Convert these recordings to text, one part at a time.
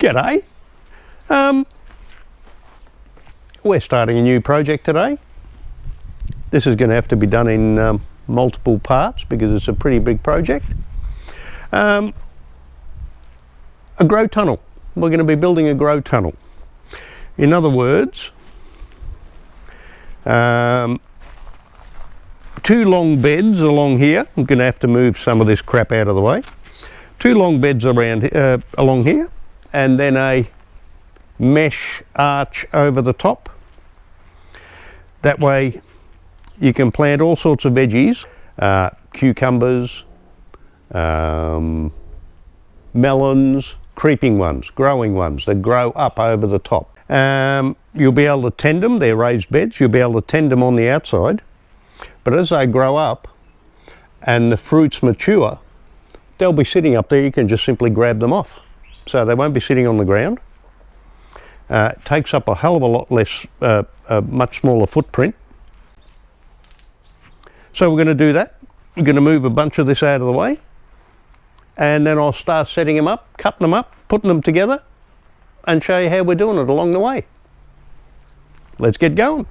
G'day. We're starting a new project today. This is going to have to be done in multiple parts because it's a pretty big project. A grow tunnel. We're going to be building a grow tunnel. In other words, 2 long beds along here. I'm going to have to move some of this crap out of the way. 2 long beds around along here, and then a mesh arch over the top. That way you can plant all sorts of veggies, cucumbers, melons, creeping ones, growing ones that grow up over the top. You'll be able to tend them, they're raised beds, you'll be able to tend them on the outside, but as they grow up and the fruits mature, they'll be sitting up there. You can just simply grab them off. So they won't be sitting on the ground. It takes up a hell of a lot less, a much smaller footprint. So we're going to do that. We're going to move a bunch of this out of the way, and then I'll start setting them up, cutting them up, putting them together, and show you how we're doing it along the way. Let's get going.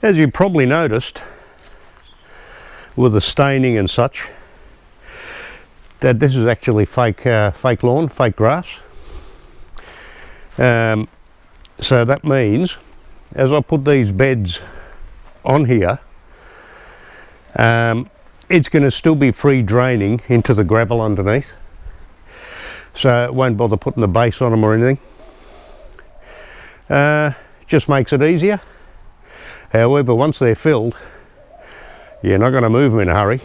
As you probably noticed with the staining and such, that this is actually fake lawn, fake grass. So that means as I put these beds on here, it's going to still be free draining into the gravel underneath, so it won't bother putting the base on them or anything. Just makes it easier. However, once they're filled, you're not going to move them in a hurry.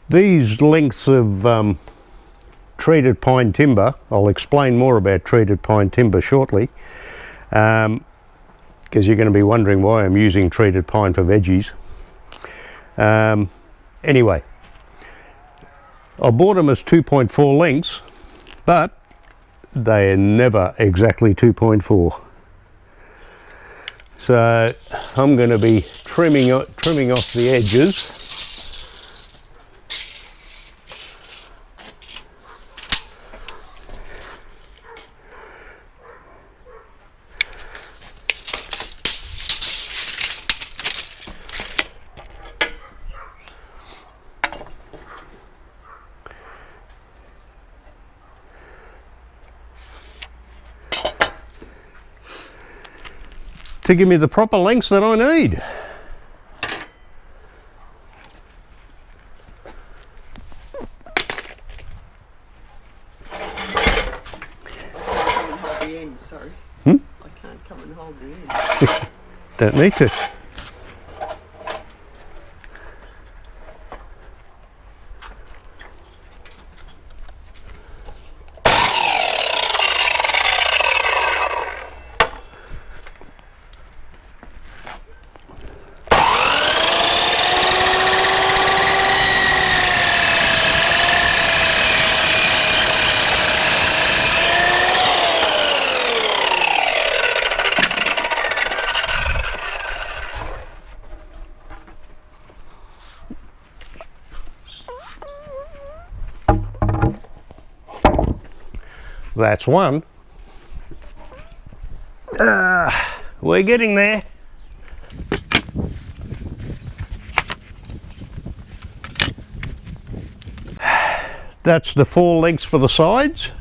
These lengths of treated pine timber, I'll explain more about treated pine timber shortly, because you're going to be wondering why I'm using treated pine for veggies. Anyway, I bought them as 2.4 lengths, but they are never exactly 2.4. So I'm going to be trimming off the edges. To give me the proper lengths that I need. Hold the end, sorry. I can't come and hold the end. Don't need to. That's one. We're getting there. That's the 4 lengths for the sides.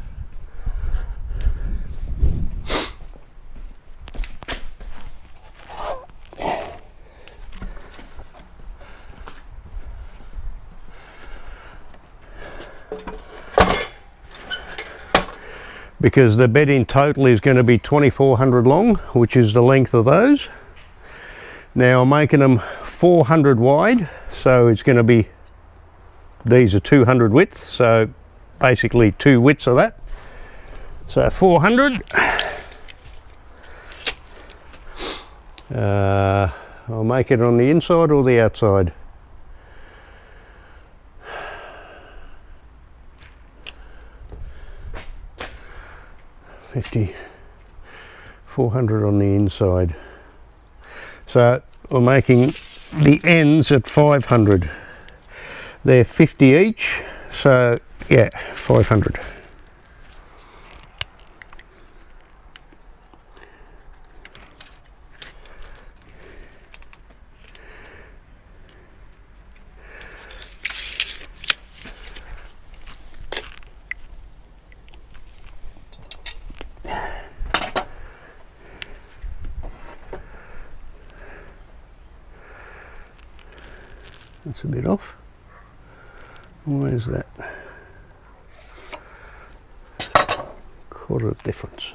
Because the bed in total is going to be 2400 long, which is the length of those. Now I'm making them 400 wide, so it's going to be, these are 200 width, so basically 2 widths of that. So 400. I'll make it on the inside or the outside. $50, 400 on the inside. So we're making the ends at 500. They're 50 each, so yeah, 500. That's a bit off. Where's that? Quarter difference.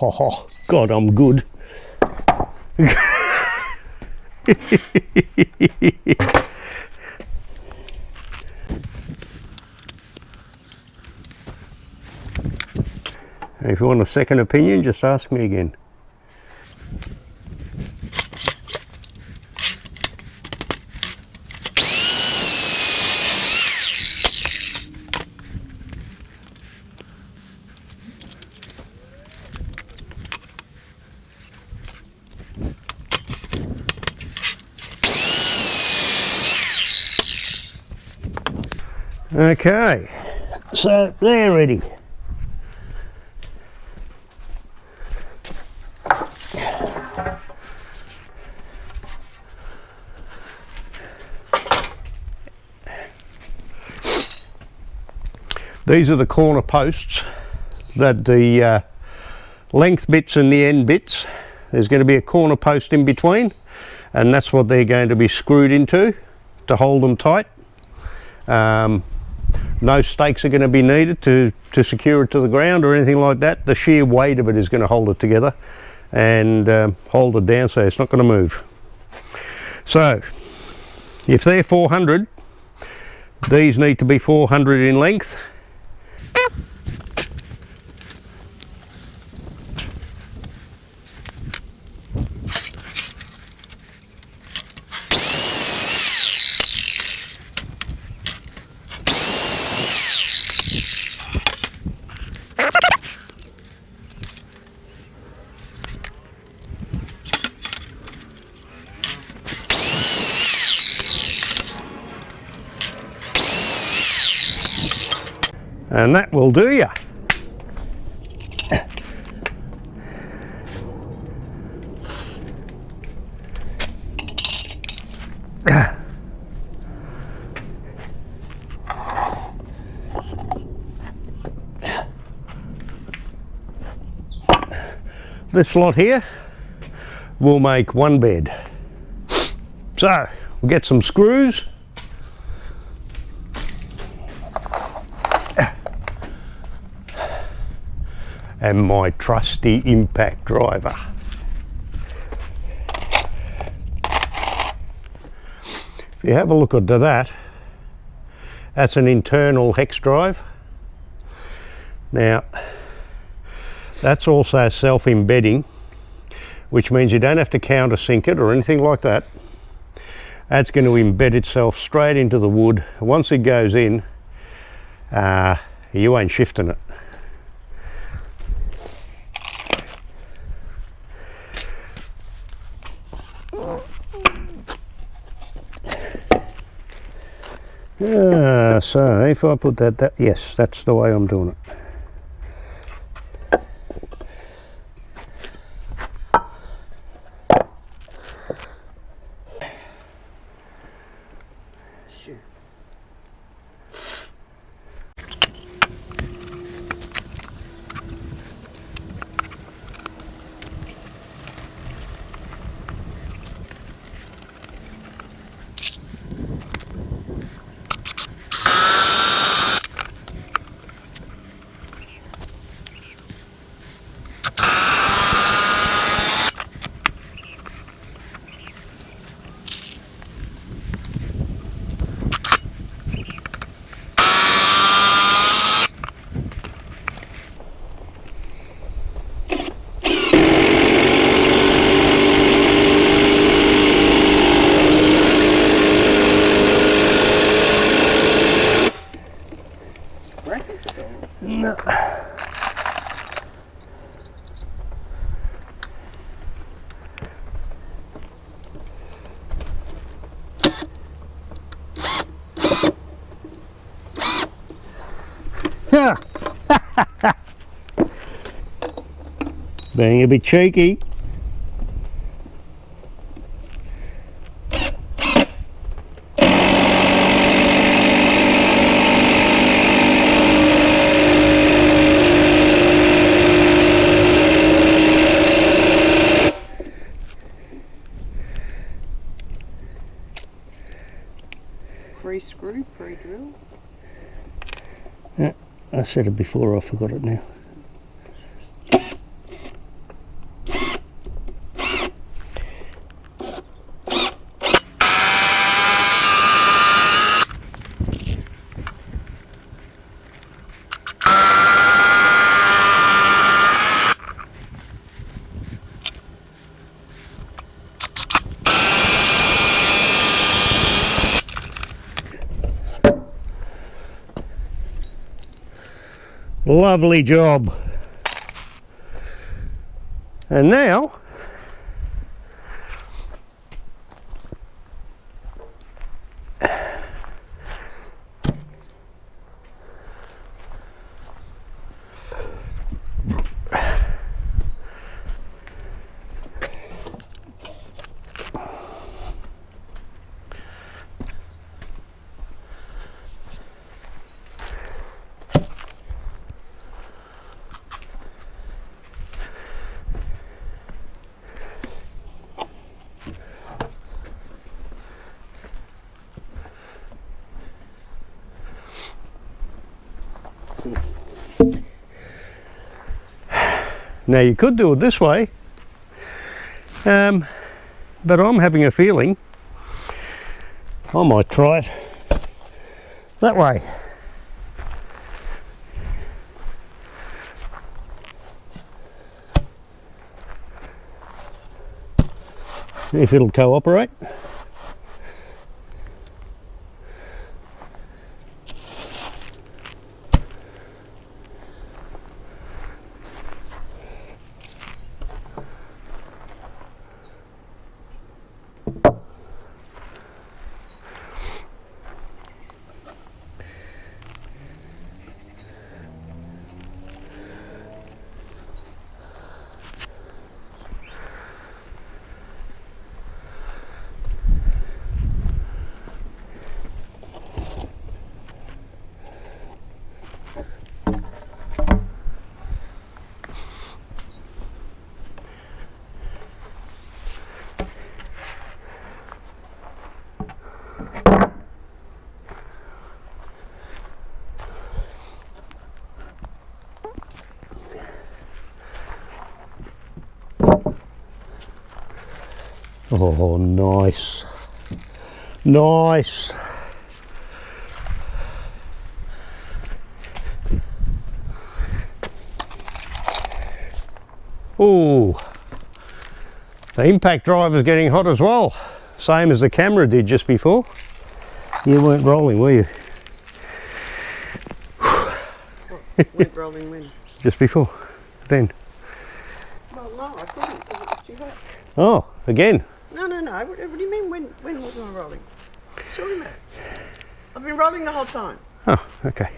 Oh, God, I'm good. If you want a second opinion, just ask me again. Okay, so they're ready. These are the corner posts, that the length bits and the end bits. There's going to be a corner post in between, and that's what they're going to be screwed into to hold them tight. No stakes are going to be needed to secure it to the ground or anything like that. The sheer weight of it is going to hold it together and hold it down so it's not going to move. So if they're 400, these need to be 400 in length. And that will do ya. This lot here will make one bed. So we'll get some screws. And my trusty impact driver. If you have a look at that, that's an internal hex drive. Now, That's also self-embedding, which means you don't have to countersink it or anything like that. That's going to embed itself straight into the wood. Once it goes in, you ain't shifting it. So if I put that, yes, that's the way I'm doing it. Sure. No. Yeah. Being a bit cheeky. Pre-screw, pre-drill. Yeah, I said it before, I forgot it now. Lovely job. And now you could do it this way, but I'm having a feeling I might try it that way. If it'll cooperate. Oh, nice. Nice. Oh, the impact drive is getting hot as well. Same as the camera did just before. You weren't rolling, were you? Went rolling when? Just before, then. Well, no, I couldn't because it was too hot. Oh, again. No. What do you mean when wasn't I rolling? What are you talking about? I've been rolling the whole time. Oh, okay.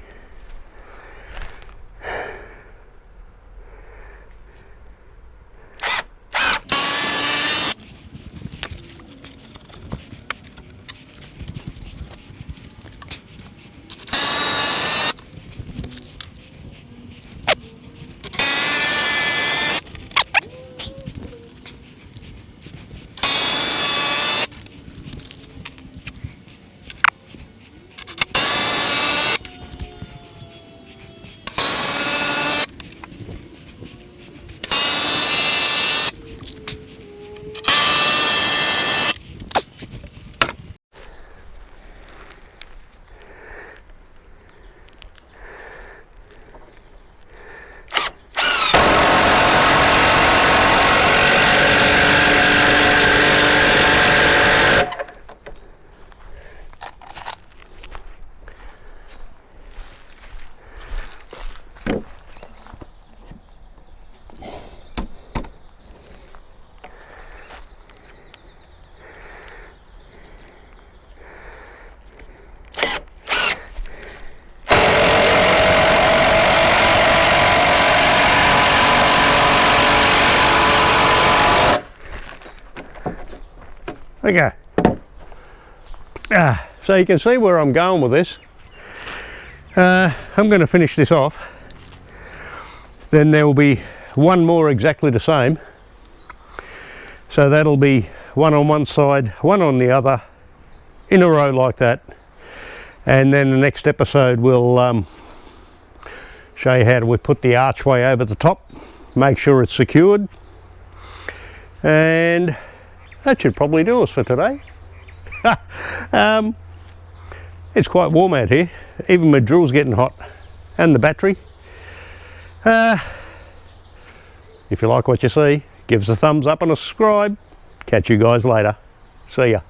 Okay. So you can see where I'm going with this. I'm going to finish this off. Then there will be one more exactly the same. So that'll be one on one side, one on the other, in a row like that. And then the next episode we'll show you how we put the archway over the top, make sure it's secured. And that should probably do us for today. It's quite warm out here. Even my drill's getting hot. And the battery. If you like what you see, give us a thumbs up and a subscribe. Catch you guys later. See ya.